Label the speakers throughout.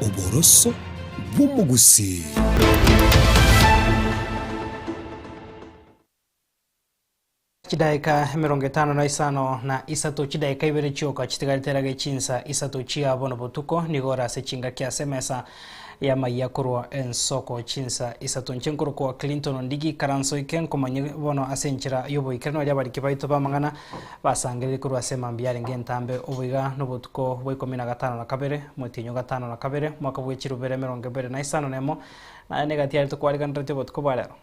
Speaker 1: Oboroso bw'umugusi.
Speaker 2: Chidaika 55 na isato chidaika ibere chioka chitigariteraga chinsa isato chia bono botuko nigora se chinga kia semesa ya mayakurwa en soko chinsa isato nchenkuru kwa Clinton ndigi karanso iken komanye bono asenchira yobo ikerno ya bari kibaito bamangana basangere kurwa sema mbiare ngentambe obiga no botuko bwe 15 na kabere motinyo 5 na kabere mwaka bwe chirubere 25 nemo na negatia to kwali kanrate botuko balero.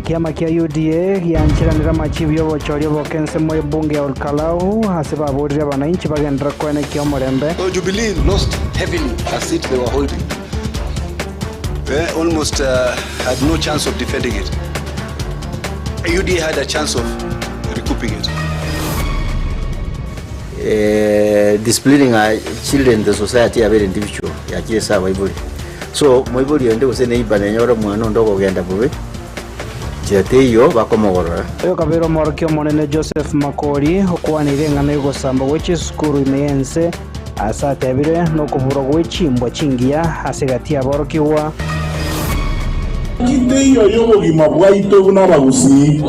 Speaker 2: Kiama kia UDA yanchiranira machibi y'obochori bokense mu bunge ya Olkalau hase baburire abananchi bagendera kwene kiomorembe.
Speaker 3: So Jubilee lost heavily a seat they were holding. They almost had no chance of defending it. UDA had a chance of recouping it.
Speaker 4: Disciplining our children in the society are very individual. Yakisa Bible. So Moibuli and those neighbor and your mwana ndogo genda buwe. Jeteyo bakomogora.
Speaker 2: Oyo kabero morokyo monene Joseph Makori okwanire ngana yugo samba weche skuru imeyense asate abire no kuburo gwechimbwa chingia hasegatia borokiwa.
Speaker 5: Kiteyo yobo gimabwaito buna bagusi.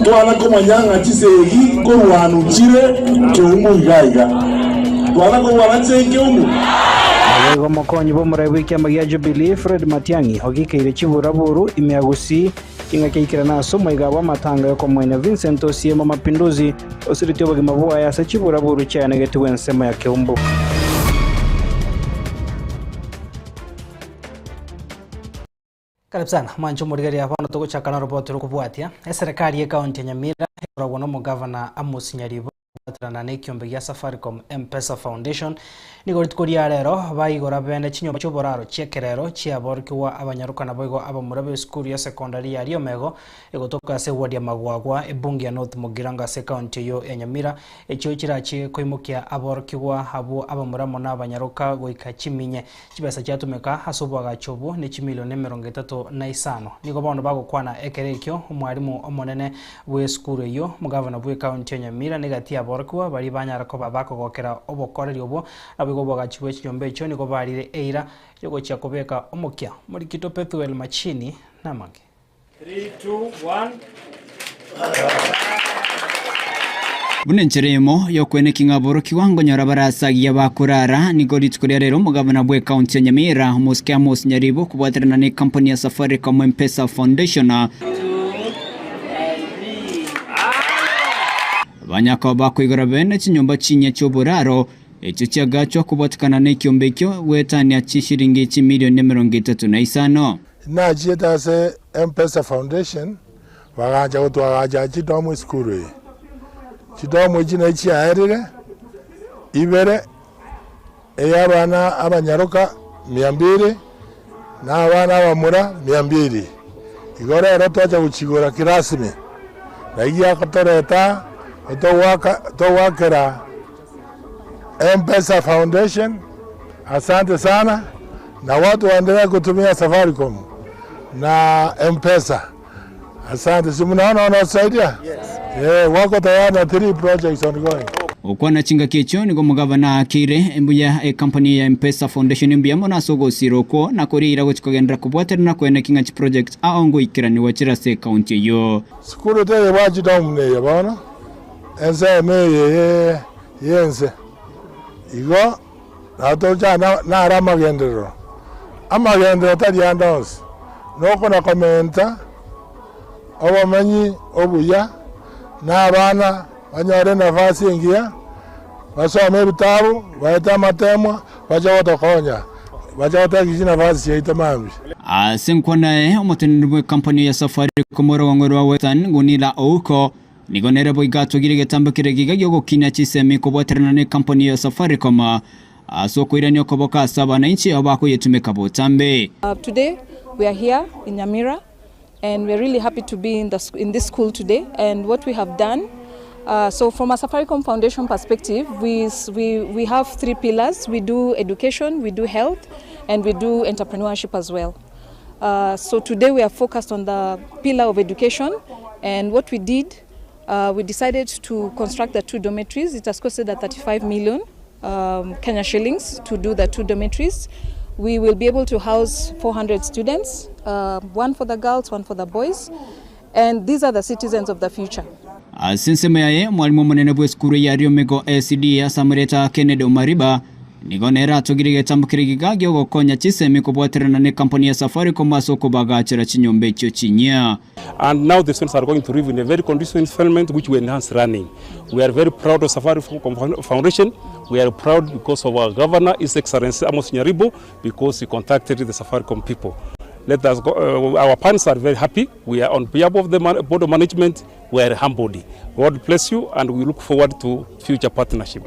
Speaker 5: Twana komanyanga chisegi ko rwanu chire cyumugaiga. Twana ko waratse umu.
Speaker 2: Ego mokonyi bo murewe kyamagia Jubilee Fred Matiangi ogikeire chiburaburu imiagusi kinga kikira naso mwiga matanga yoko mwene Vincent Osiemo Mapinduzi osiritiyo bagimabwa ya sachiburaburu cyane getiwe nsema ya Keumbu. Karibu sana mancho murigari hapana tuko chakana roboti rukubwatia serikali ya kaunti ya Nyamira urabona mu governor Amos Nyaribo na nekiombe ya Safaricom M-Pesa Foundation nigoritukoria rero bayigora bene chinyomba cy'oboraro cyekerero cyaborkiwa abanyarukana boigo abamurabe school ya secondary ya Riomego egotoka se ward ya Magwagwa ebungi ya North Mugiranga se county yo ya Nyamira ekyo kirachi koimukia aborkiwa habo abamuramo n'abanyaruka goika kiminye kibesa cyatumeka hasobwaga cyobu ne kimilioni 35 nigo bono bagokwana ekerekyo umwarimu omonene we school yo mugavana bwe county ya Nyamira negati aborkiwa bari banyarako babakogokera obokoreri obo abigoboga chibwe cyombe cyo niko barire eira yogo cyakobeka omukya muri kito Pethuel Machini namange
Speaker 6: 3 2 1
Speaker 7: Bunencheremo yokwene kingaboro kiwango nyara barasagiye bakurara niko litkuria rero mugavana bwe county ya Nyamira Amos Amos Nyaribo kubwaterana ne company ya Safaricom M-Pesa Foundation banyako bakwigora bene chinyomba chinya cy'oburaro ekyo cyagacho kubatikana n'ekyombe kyo wetania chishiringi milioni 35
Speaker 5: Najeta se M-Pesa Foundation wagaja utwagaja chidomo skuru chidomo jina chiaherire ibere eyabana abanyaruka 200 na abana bamura 200 igora era twacha kuchigora kirasimi na igia kotoreta Towakera M-Pesa Foundation, asante sana na watu waendelea kutumia Safaricom na M-Pesa. Asante, si mnaona wanasaidia? Yes. Wako tayari na 3 projects ongoing.
Speaker 7: Okwana chinga kecho nigo mugavana akire embuya company ya M-Pesa Foundation embuya mona sogo siroko na korira gochikogendera kubwaterana kwene kinga chi project aongo ikirani wachira se county yo.
Speaker 5: Skuru tege wachi domne yabana. Ense meye yense igo natoja na aramagendero amagendero tadi andos noko na komenta obomanyi obuya na abana banyore nafasi ingia basome bitabu baeta matemwa baje watokonya baje watagize nafasi ya itamambi
Speaker 7: asenkwana omotenere company ya Safaricom rongorwa wetan gunila ouko nigonera boigato girige tambakire giga gukina chisemi kubwaterana ne company ya Safaricom asoko irani okoboka saba na inchi abako yetumeka botambe.
Speaker 8: Today we are here in Nyamira and we're really happy to be in this school today, and what we have done so from a Safaricom Foundation perspective we have 3 pillars. We do education, we do health, and we do entrepreneurship as well. So today we are focused on the pillar of education, and what we did we decided to construct the 2 dormitories. It has costed 35 million Kenya shillings to do the 2 dormitories. We will be able to house 400 students, one for the girls, one for the boys, and these are the citizens of the future.
Speaker 7: Asinsema yaye mwalimu munene bwe skuru ya Riomego SCD asamureta Kennedy Omariba nigonera tugirige tambukiriga gyo gokonya chisemi kubwaterana ne company ya Safaricom masoko bagachira chinyombe cyo chinya.
Speaker 6: And now the students are going to live in a very conducive environment which will enhance learning. We are very proud of Safaricom Foundation. We are proud because of our governor, His Excellency Amos Nyaribo, because he contacted the Safaricom people. Let us go. Our parents are very happy. We are on behalf of the board of management. We are humbled. God bless you, and we look forward to future partnership.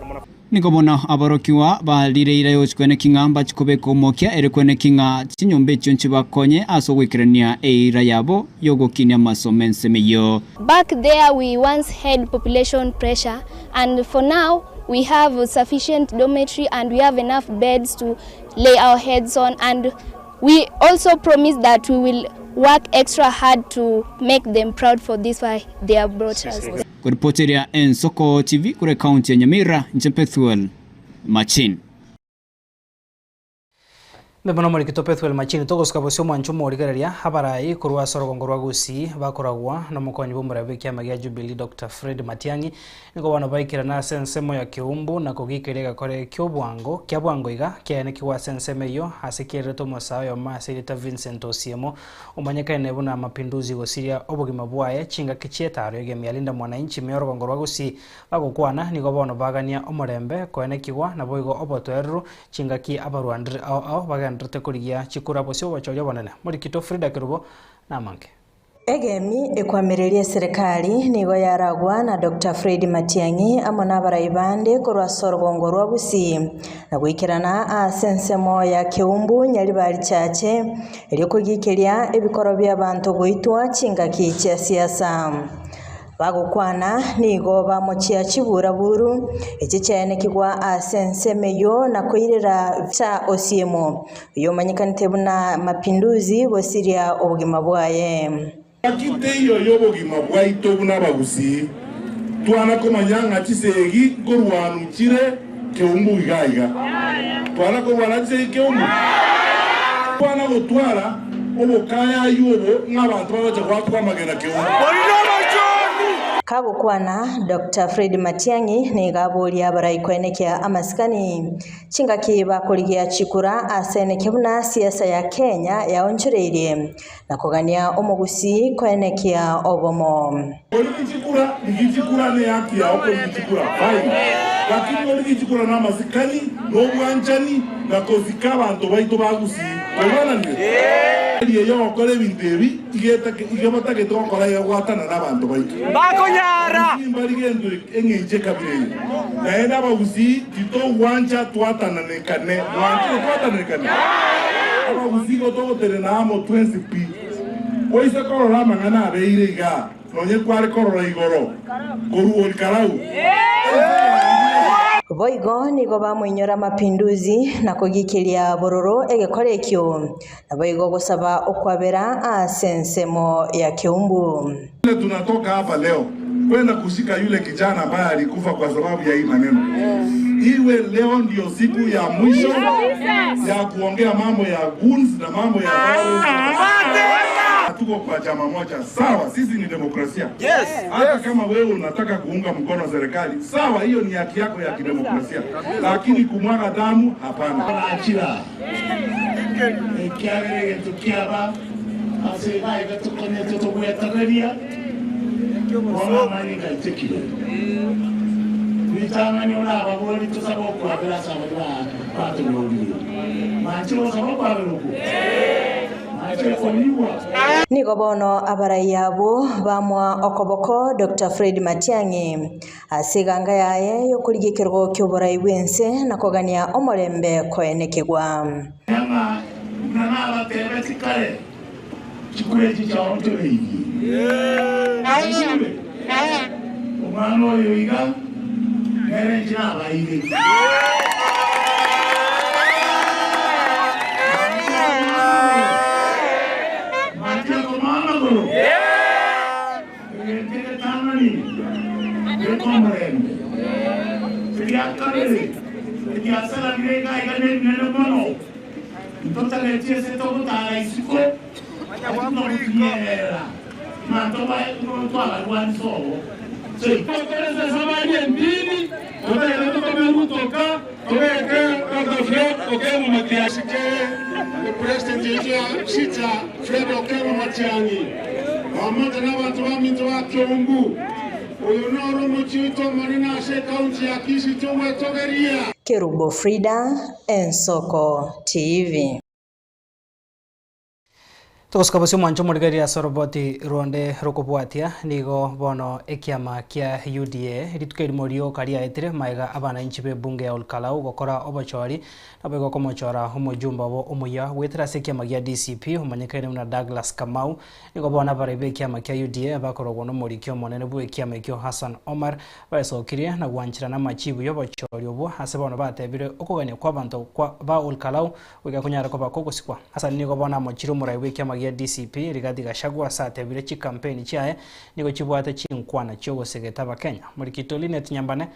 Speaker 7: Nikobona abarokiwa balire yochkwene kinga bachikobeko mokia erekwene kinga chinyombe chonchi bakonye asogwikirania eira yabo yogokinya masomense meyo.
Speaker 9: Back there we once had population pressure, and for now we have sufficient dormitory and we have enough beds to lay our heads on, and we also promise that we will work extra hard to make them proud for this why they have brought us.
Speaker 7: Kuripoteria Ensoko TV kure kaunti ya Nyamira, Njepethuel Machin.
Speaker 2: Mebono muri kitopethuel Machin togoska bosyo mwanchu morigereria habarai kurwa sorogongorwa gusi bakoragwa na mukonyi bomura bekia magia Jubilee Dr. Fred Matiang'i niko bana baikira na sensemo ya Kiumbu na kugikirega kore kyobwango kyabwango iga kyane kiwa sensemo yo asikire to mosayo masirita Vincent Osiemo umanyeka nebu na mapinduzi gosiria obugima bwaye chinga kichietaro yegemi alinda mwananchi meorogongorwa gusi bagokwana niko bana bagania omorembe koene kiwa na boigo obotoeru chinga ki abarwandire ao ndrete kurigia chikura bosyo bachoja bonene muri kito Frida Kirubo na manke
Speaker 10: egemi ekwamereria serikali nigo yaragwa na Dr. Fred Matiang'i amona baraibande korwa sorogongo rwa busi na gwikirana asensemo ya Kiumbu nyari bari chache eri kugikiria ebikoro bya bantu goitwa chingaki cha siasa bagukwana nigo bamuchia chibura buru echi cyane kigwa asensemeyo na koirera cha Osiemo yo manyikanite buna mapinduzi bosiria obugima bwaye
Speaker 5: akite yo yobugima bwaito buna bagusi twana komanyanga chisegi gorwanu chire Kiumbu igaiga twana ko bwana chisegi Kiumbu twana gotwara obokaya yubo n'abantu babaje kwatwa magena Kiumbu
Speaker 10: Kabukwana Dr. Fred Matiang'i ni gaboria baraikwenekia amaskani chingaki bakorigia chikura aseneke buna siasa ya Kenya ya onchereire na kugania omugusi kwenekia obomo
Speaker 5: chikura ni yaki ya okoli chikura bai lakini oli chikura na masikani no bwanchani na kozika bantu baito bagusi obana ndi ye yo kole bintebi igeta ke tokora ya gwatana nabantu baito
Speaker 6: Bakonyara
Speaker 5: imbarigendo engeje kabire na enda bagusi tito wancha twatana nekane wancha twatana nekane bagusi go to terena mo 20p oise korora mangana abeire iga nonye kware korora igoro koru olkarau
Speaker 10: boigo nigo bamwinyora mapinduzi na kugikiria bororo egekorekyo na boigo gusaba okwabera asensemo ya Kiumbu.
Speaker 5: Tunatoka hapa leo kwenda kushika yule kijana ambaye alikufa kwa sababu ya hii maneno. Iwe leo ndio siku ya mwisho ya kuongea mambo ya guns na mambo ya tuko kwa chama moja. Sawa, sisi ni demokrasia. Yes. Hata kama wewe unataka kuunga mkono serikali, sawa, hiyo ni haki yako ya kidemokrasia. Lakini kumwaga damu hapana.
Speaker 11: Achira. Kiagere tukiaba asema ikatukone tutokuya tagaria. Wala mani kaltekile. Vitangani ona abagoli tusabo kwa bila sababu patu ngodi. Machiro sababu aberuko.
Speaker 10: Nigo bono abarai yabo bamwa okoboko Dr. Fred Matiang'i asiganga yaye yokurigikirwo kyoborai bwense na kogania omorembe koenekegwa
Speaker 11: nyama nana batebeti kale chikureji cha ontoreigi umano yoiga merenji na baile biashara vile gani neno mono mtoto anayetia tokota isiko atamuriera matoba mtoa kwa solo so ipokeleza sabani mbili ndio kutoka kutoka okay mmakiashike the president ya Sita Fred Okemo Matiang'i pamoja na watu wa mito wa Kiambu uyonoro mchito marina she county ya Kisumu togeria
Speaker 10: Kerubo Frida, Ensoko TV.
Speaker 2: Tukosikabusio mwancho murigeria soroboti ronde rukubwatia nigo bono ekiama kia UDA ritukeri morio karia etire maiga abana inchi be bunge ya Olkalau gokora obochori nabego komochora homojumba bo omuya wetira sekiama gia DCP omanyekere na Douglas Kamau nigo bona barebe kiama kia UDA bakorogwo no morikio monene bwe kiama kio Hassan Omar basokirie na gwanchira na machibu yobochori obwo ase bono batebire okogania kwa bantu kwa ba Olkalau wiga kunyara ko bakogosikwa Hassan nigo bona mochiro muraiwe kiama ya DCP Rigathi Gachagua satebire chi campaign chiae nigo chibwate chinkwana cyogo segeta Kenya murikito Linet Nyambane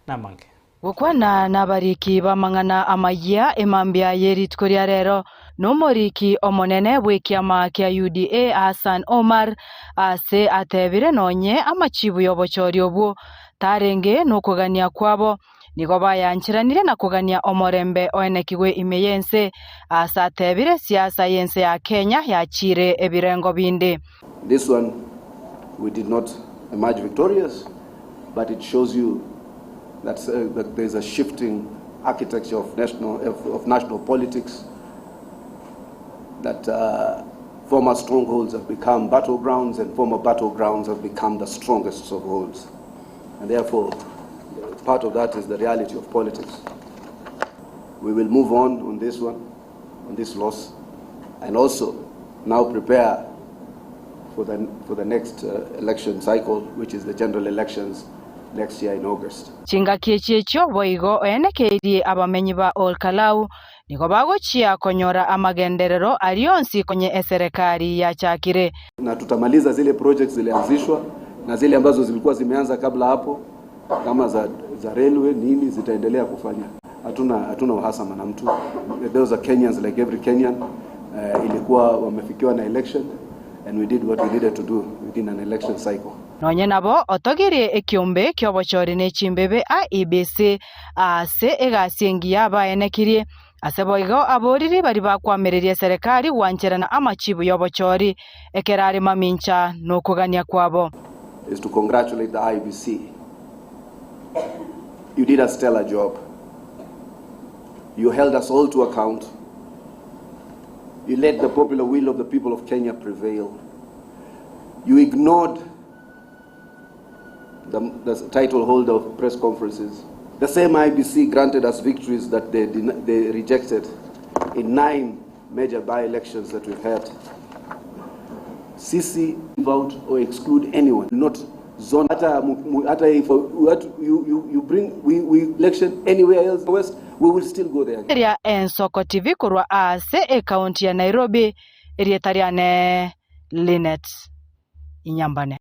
Speaker 2: na mange
Speaker 12: gukwana nabariki bamangana amaya emambia yeritkoria rero no moriki omonene bwekiama kya UDA Hassan Omar ase atebire nonye amachibu yobochori obwo tarenge no kugania kwabo nigo bayanchiranire na kugania omorembe oenekigwe imeyense asatebire siasa yense ya Kenya yachire ebirengo bindi.
Speaker 13: This one we did not emerge victorious, but it shows you that there is a shifting architecture of national politics, that former strongholds have become battlegrounds and former battlegrounds have become the strongest of holds, and therefore part of that is the reality of politics. We will move on this one, on this loss, and also now prepare for the next election cycle, which is the general elections next year in August.
Speaker 12: Chinga kiechio boigo enekedi abamenyi ba Olkalau niko bagochia konyora amagenderero alionsi kwenye serikali ya Chakire.
Speaker 13: Na tutamaliza zile projects zilianzishwa na zile ambazo zilikuwa zimeanza kabla hapo kama za railway nini zitaendelea kufanya. Hatuna uhasama na mtu. Those are Kenyans like every Kenyan. Ilikuwa wamefikiwa na election and we did what we needed to do within an election cycle.
Speaker 12: Nonye nabo otogire ekiombe kyobochori ne chimbebe IEBC ase egasiengia abaenekirie aseboigo aboriri bari bakwamereria serikali wancherana amachibu yobochori ekerari mamincha no kugania kwabo.
Speaker 13: Is to congratulate the IEBC. You did a stellar job. You held us all to account. You let the popular will of the people of Kenya prevail. You ignored the title holder of press conferences. The same IEBC granted us victories that they rejected in 9 major by-elections that we've had. Sisi vote or exclude anyone, not zone. If you bring we election anywhere else in the West, we will still go there.
Speaker 12: Area Ensoko TV kurwa ase county ya Nairobi erietariane Linet Inyambane.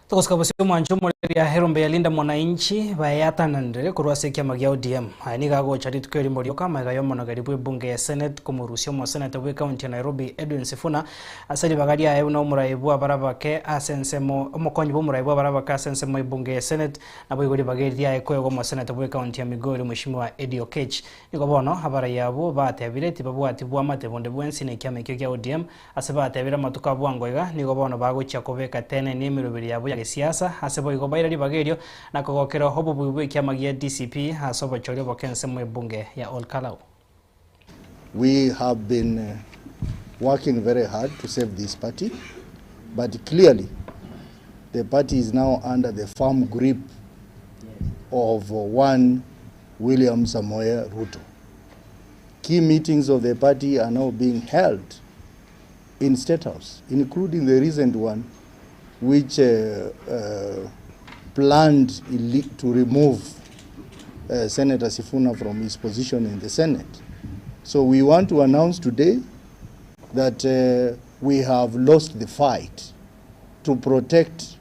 Speaker 2: Tukosikabusio mwancho murigeria herombe ya Linda Mwananchi bayatanandire kurwa sekiama gia ODM ani gago chari tukeri morio kama gayo monogaribwe bunge ya Senate kumurusio mo Senate we county ya Nairobi Edwin Sifuna asali bagaria ayo na umuraibu abarabake asensemo omukonyi bo muraibu abarabaka asensemo ibunge ya Senate nabo igori bageria ekoyo mo Senate we county ya Migori mheshimiwa Eddie Okech niko bono habara yabo batebire tibabwati bwa matebonde bwensi ne kiama kyo gia ODM asebate matuka bwangoiga niko bono bagocha kobeka tene ni mirubiri yabo siasa asebo igobaira libagerio na kogokera hobo bubwe kiamagia DCP hasobo chori bokense mu bunge ya Olkalau.
Speaker 14: We have been working very hard to save this party, but clearly the party is now under the firm grip of one William Samoei Ruto. Key meetings of the party are now being held in State House, including the recent one which planned to remove Senator Sifuna from his position in the Senate. So we want to announce today that we have lost the fight to protect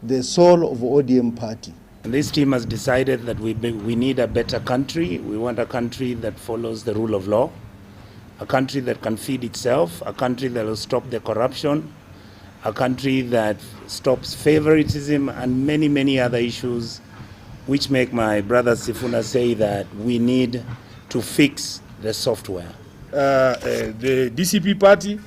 Speaker 14: the soul of ODM party
Speaker 15: And this team has decided that we need a better country. We want a country that follows the rule of law, a country that can feed itself, a country that will stop the corruption, a country that stops favoritism and many, many other issues which make my brother Sifuna say that we need to fix the software.
Speaker 16: The DCP party,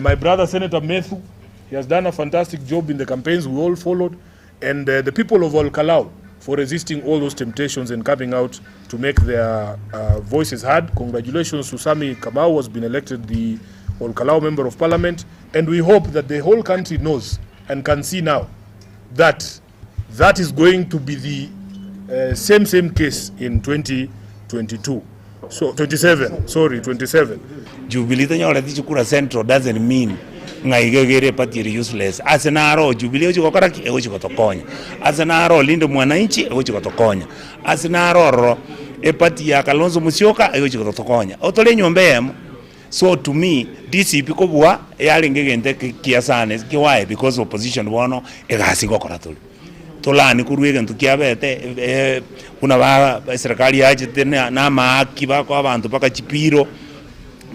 Speaker 16: my brother Senator Methu, he has done a fantastic job in the campaigns we all followed, and the people of Olkalau for resisting all those temptations and coming out to make their voices heard. Congratulations to Sami Kamau, who has been elected the Olkalau Member of Parliament, and we hope that the whole country knows and can see now that that is going to be the same case in 2022. So 27.
Speaker 15: Jubilee tanyora tichukura Central doesn't mean ngaigegere party useless. Asenaro Jubilee chikokora ego chikotokonya. Asenaro Lindo Mwananchi ego chikotokonya. Asenaro party ya Kalonzo Musyoka ego chikotokonya. Otole nyombemo. So to me, DCP kubwa yalingegende kiasane kiwae because opposition bono egasigo koratuli. Tolani kuruege ntukiabete kuna ba serikali yaje tena na maaki bako abantu paka chipiro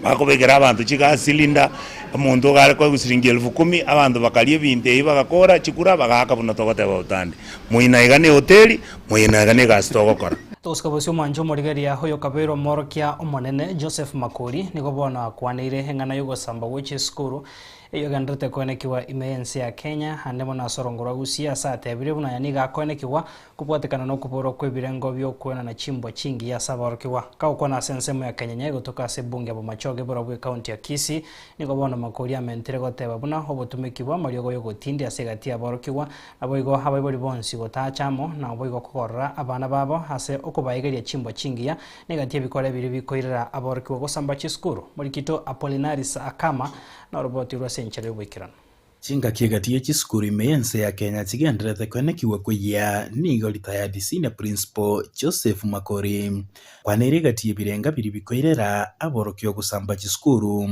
Speaker 15: bako begera abantu chika silinda umuntu gale kwa gusiringi 10,000 abantu bakalie binte bakakora chikura bagaka buno togote bautandi muina igane hoteli muina igane gasto gokora
Speaker 2: Toskabosio manjo morigeria hoyo kabero morokia omonene Joseph Makori nigo bona kwanire hengana yugo samba which skuru iyo gandrete konekiwa imensi ya Kenya handemo na sorongora gusia sate bire buna yaniga konekiwa kubwatekana no kuboro kwebirengo byo kwena na chimbo chingi ya sabarokiwa ka ukona sensemo ya Kenya nyego toka sebunge bo machoge bora bwe county ya Kisii nigo bona Makori amentere goteba buna obotumekiwa mariogo yo gotindi asegati aborokiwa aboigo habaibori bonsi gotachamo na aboigo kokora abana babo hase okubayegeria chimbo chingi ya negative bikore biri bikoirira aborokiwa gosamba chiskuru morikito Apollinaris Akama na roboti rwa senchare bwikirana
Speaker 17: Chinga kiegatiye chiskuru imeyense ya Kenya chigendrete kwenekiwa kweya nigo retired senior principal Joseph Makori kwaneregatiye birenga biri bikoirera aborokyo gusamba chiskuru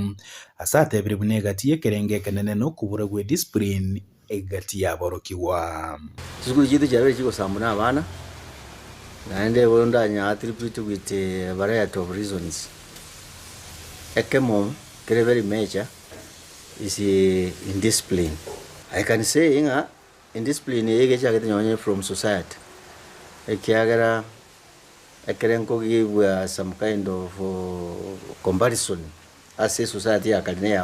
Speaker 17: asate biri bunegatiye kerenge kanene no kubura gwe discipline egati aborokiwa
Speaker 4: chiskuru chitu cyarere kigosambuna abana naende bolondanya attribute with a variety of reasons ekemo kere very major is indiscipline. I can say indiscipline is from society. I can give some kind of comparison as a society. I can say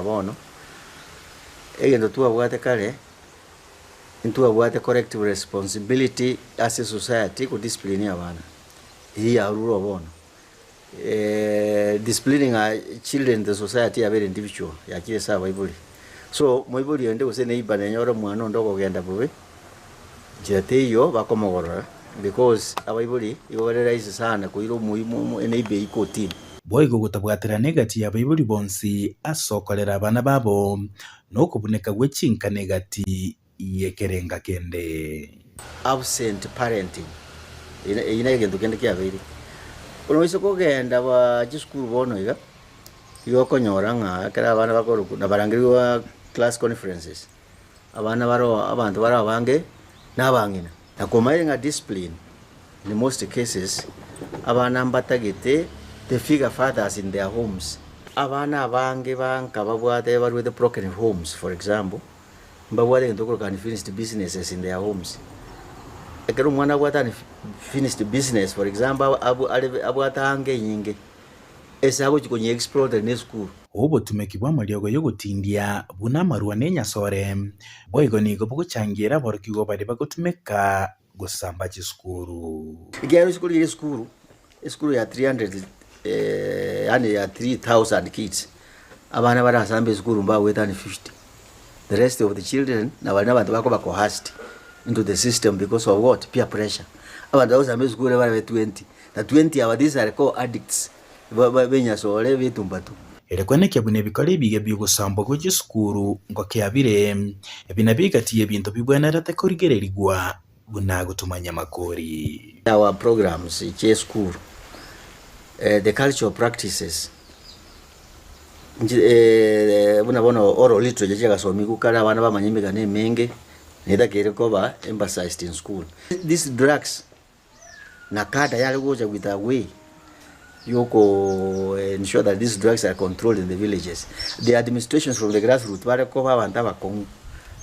Speaker 4: into a corrective responsibility as a society to discipline. Here rule of disciplining children in the society are very individual yakire sawa ibuli so moibuli ende usene ibane nyoro mwana ndoko genda bube jete yo bakomogora because abaibuli iborera ise sana kuiro muhimu eneibe ikoti
Speaker 17: boigo gutabwatira negati ya baibuli bonsi asokolera abana babo no kubuneka gwechinka negati yekerenga kende
Speaker 4: absent parenting ina gendo kende kyabiri Unoise kugenda ba chiskuru bono iga yokonyora nga kera abana bakoro na barangiriwa class conferences abana baro abantu baro abange nabangina nakomayenga discipline in most cases abana mbatagete the figure fathers in their homes abana abange banka babwate bari with the broken homes for example mbabwate ndoko can finish the businesses in their homes ekero mwana gwatani finished business for example abu atange nyinge esabo chikonye explode ne school
Speaker 17: obo tumekibwa mariogo yo gutindia buna marwa nenya sore boigo nigo buguchangira borokigo bari bagutumeka gusamba chiskuru
Speaker 4: igero school ya 300 yani ya 3000 kids abana barasambe school mba wetani 50 the rest of the children na bana bantu bako bakohast into the system because of what? Peer pressure. Abantu basambe school bari 20 na 20 aba these are called addicts benya sole bitumbatu
Speaker 17: erekwaneke bune bikore bige byugusamba go giskuru ngo kyabire ebinabigatiye bintu bibwenerate kurigererigwa buna gutumanya makori
Speaker 4: our programs in school the cultural practices buna bono oral literature gasomi kukara abana bamanyimika ne menge neither kerekoba emphasized in school. These drugs nakada yale goja with a way yoko ensure that these drugs are controlled in the villages. The administrations from the grassroots barekoba bantaba kon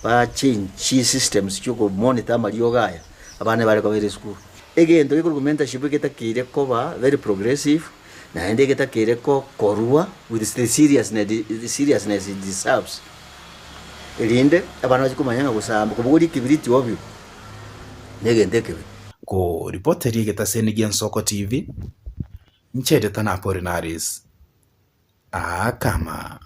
Speaker 4: ba change systems yoko monitor maliyogaya abane bareko very school. Again to yoko mentorship geta kerekoba very progressive na ende geta kereko korua with the seriousness it deserves. Elinde abana bachikumanyanga kusamba kubuguri kibiriti obyo negendekebe
Speaker 17: ko reporteri getaseni Gensoko TV Nchede Tanapori Naris akama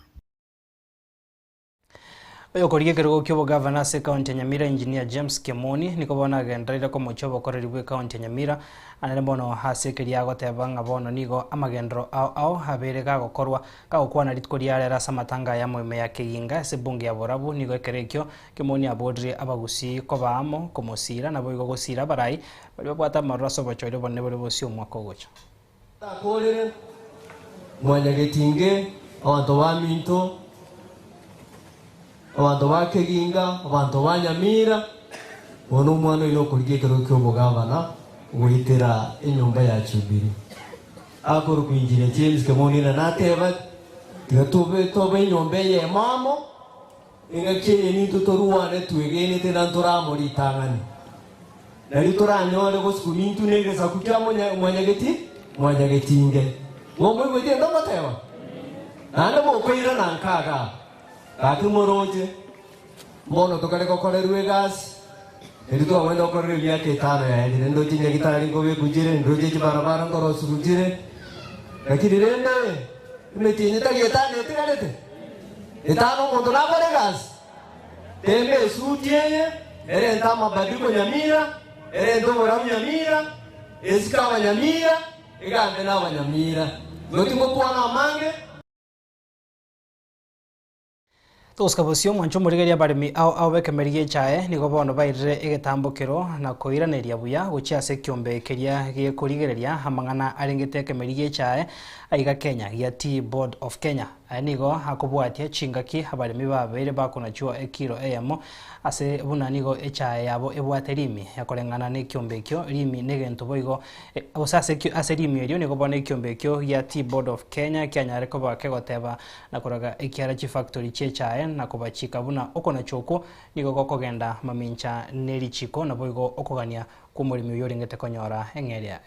Speaker 2: Oyo koriye kirugo kyobo governor se county Nyamira engineer James Kemoni niko bona gendraira ko mochobo koreribwe county Nyamira anene bono hasekeria gotebanga bono nigo amagendro ao habere ga gokorwa ka okwana ritko riarera samatanga ya mweme ya Kiyinga se bunge ya Borabu nigo ekerekyo Kemoni abodri abagusi ko baamo komosira nabo igo gosira barai bali babwata maraso bachoire bonne bole bosi omwako gocha
Speaker 18: takorere mwanyagetinge abantu baminto abantu ba Kiyinga abantu ba Nyamira bono mwana ino kuriye kirugo bugavana witera inyumba ya Chubiri akuru kwinjira James Kemoni na nateba tobe inyumba ye mamo ingakye ni tutoruwane twegene tena ntoramuri tangani nari toranyore go skuli tunege sakukya mwanyagetinge ngomwe gwete ndomateba nande mo kwira nankaga kakimoroje mono tokale kokorerwe gas Erito awenda okorere byake tano ya ende ndo tinye gitari ngobe kujire ndo je barabara ngoro sujire lakini rende imetinye tagetane tiralete etano kondo na kore gas tembe sujeye ere ntama badiko Nyamira ere ndo Borabu Nyamira esikawa Nyamira igambe na Nyamira notimo kwana mange
Speaker 2: Toskabusio mwancho murigeria barimi au bekemerie chae nigo bono bairire egetambukiro na koiraneria buya guchiase kyombe keria gie kurigereria hamangana arengete kemerie chae aiga Kenya ya Tea Board of Kenya nigo hakubwatia chingaki abarimi babere bakona chuo ekiro eyamo ase buna nigo echae yabo ebwate rimi yakorengana ne kyombe kyo rimi negento boigo osase ase rimi erio nigo bona kyombe kyo ya Tea Board of Kenya kyanyare ko bakegoteba na koraga ekiara chi factory chechae na kubachika buna okona choko nigo gokogenda mamincha nerichiko na boigo okogania kumurimi yorengete konyora engeria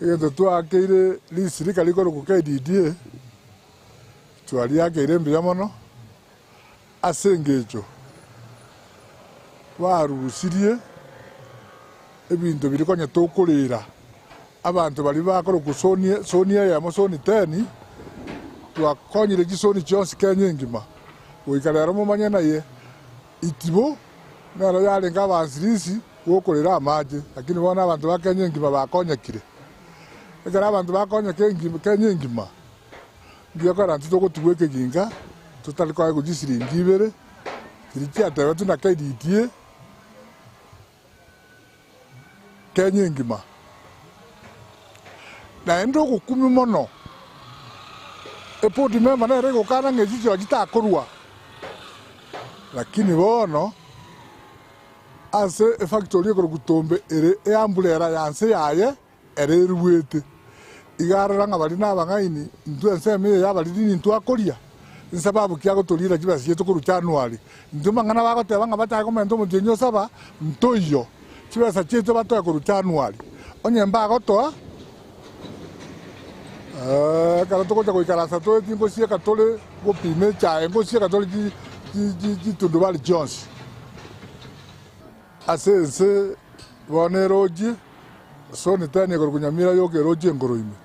Speaker 5: egento twakeire lisirika likoro ku KDDA twali yakeire mbya mono asengejo warusirie ebintu birikonya tokurira abantu bali bakoro ku sonia ya mosoni 10 twakonyire gisoni Jones Kenya ngima wikarera mu manyana ye itibo naro yale ngabansirisi wokorera amaje lakini bona abantu ba Kenya ngima bakonyekire ekara abantu bakonya Kenya ngima ngiye kora ntito tuweke ginga tutaliko ayo gisiringi ibere kirikia tawe tuna KDDA Kenya ngima na endo kukumi mono epodi memba na rego kana ngejijo agitakorwa lakini bono ase factory ko gutombe ere eambulera yanse yaye ere ruwete igaranga bali nabangaini ntwense me yabali ni ntwakoria nsababu kya gutulira kibasi yetu kuru January nduma ngana bagotebanga batako mento mujenyo saba ntoyo kibasa cheto batako kuru January onyemba gotoa kana toko jako ikarasa to tingo sia katole go pime cha ngo sia katole ji tundubali Jones ase boneroji soni tani ko Nyamira yoke roji ngoroime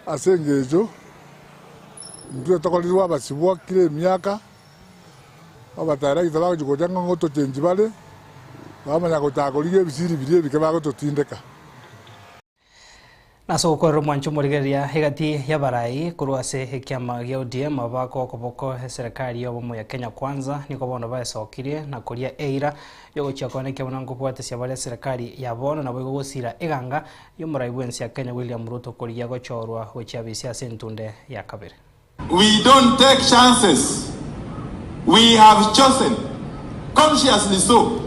Speaker 5: ase ngejo ndio tokolirwa basibwa kile miaka abatara kitaba kujanga ngoto chenji bale bamanya kutakolige bisiri birie bikaba gototindeka
Speaker 2: naso ko mwancho murigeria hegati ya barai kuruase hekiama ya ODM abako koboko serikali yo bomo ya Kenya Kwanza niko bono baesokirie na kuria eira yogo chiakone ke bonango kwate sia bale serikali ya bono na bogo gosira eganga yo muraibwensi ya Kenya William Ruto kuria gochorwa wechiabisia sentunde ya kabere.
Speaker 19: We don't take chances. We have chosen consciously so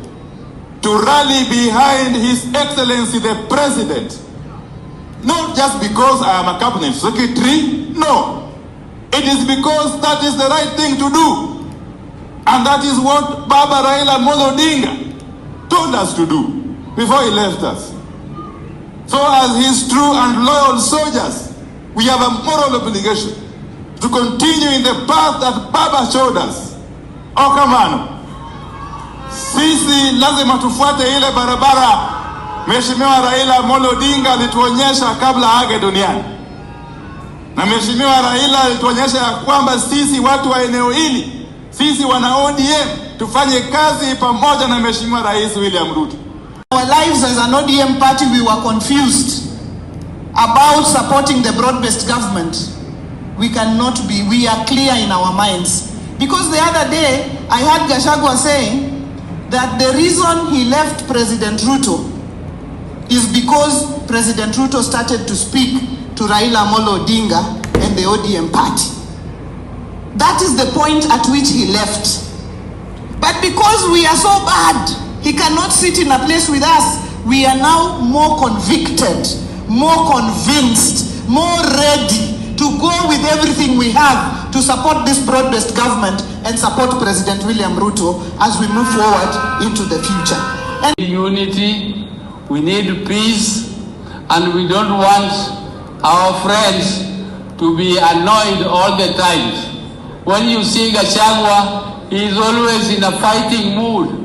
Speaker 19: to rally behind His Excellency the President. Not just because I am a cabinet secretary, no. It is because that is the right thing to do. And that is what Baba Raila Amolo Odinga told us to do before he left us. So as his true and loyal soldiers, we have a moral obligation to continue in the path that Baba showed us. Okamano. Sisi lazima tufuate ile barabara Mheshimiwa Raila Amolo Odinga alituonyesha kabla age duniani. Na Mheshimiwa Raila alituonyesha kwamba sisi watu wa eneo hili, sisi wana ODM, tufanye kazi pamoja na Mheshimiwa Rais William Ruto.
Speaker 20: Our lives as an ODM party, we were confused about supporting the broad-based government. We are clear in our minds. Because the other day, I heard Gachagua saying that the reason he left President Ruto is because President Ruto started to speak to Raila Amolo Odinga and the ODM party. That is the point at which he left. But because we are so bad, he cannot sit in a place with us. We are now more convicted, more convinced, more ready to go with everything we have to support this broad-based government and support President William Ruto as we move forward into the future. And
Speaker 21: unity, we need peace, and we don't want our friends to be annoyed all the time. When you see Gachagua, he is always in a fighting mood.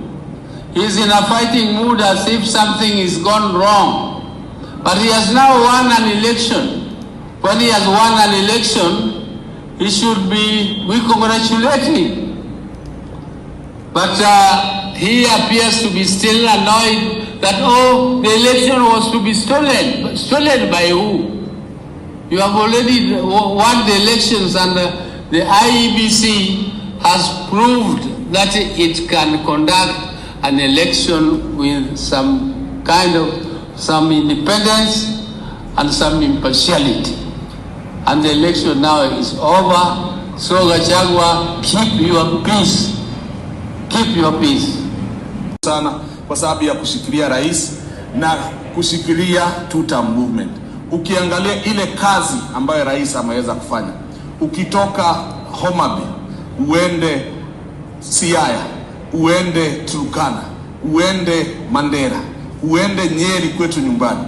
Speaker 21: He is in a fighting mood as if something is gone wrong. But he has now won an election. When he has won an election, we congratulate him. But he appears to be still annoyed that, oh, the election was to be stolen. But stolen by who? You have already won the elections, and the IEBC has proved that it can conduct an election with some independence and some impartiality. And the election now is over. So Gachagua, keep your peace. Keep your peace.
Speaker 22: Sana kwa sababu ya kushikilia rais na kushikilia two-term movement. Ukiangalia ile kazi ambayo rais ameweza kufanya, ukitoka Homa Bay uende Siaya, uende Turkana, uende Mandera, uende Nyeri kwetu nyumbani,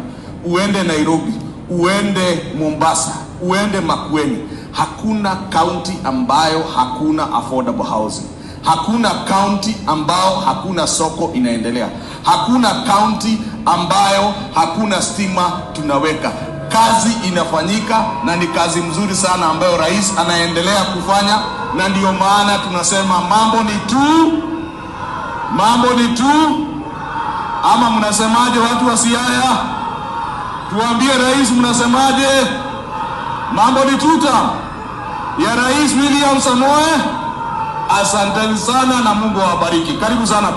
Speaker 22: uende Nairobi, uende Mombasa, uende Makueni, hakuna county ambayo hakuna affordable housing. Hakuna county ambao hakuna soko inaendelea. Hakuna county ambayo hakuna stima tunaweka. Kazi inafanyika na ni kazi mzuri sana ambayo rais anaendelea kufanya, na ndio maana tunasema mambo ni tu. Ama mnasemaje watu wa Siaya? Tuambie rais, mnasemaje? Mambo ni tuta ya Rais William Samoei. Asanteni sana na Mungu awabariki. Karibu sana.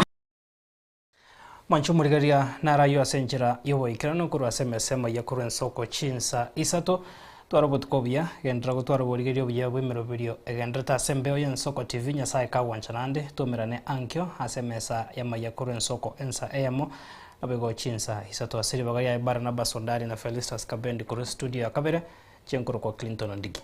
Speaker 2: Manchu murigaria narayo asenjira yobo ikirano kuru asemesema ya kurensoko chinsa isato twarobotkovia gendra gutwara borigerio bya bwemero video egendra ta sembeo yensoko TV nyasaye kawanchanande tomerane ankyo asemesa ya maya kurensoko ensa emo abego chinsa isato asiri bagaya Barnabas Ondari na Felistas Kabendi kuru studio akabere chenkuru kwa Clinton Ondigi.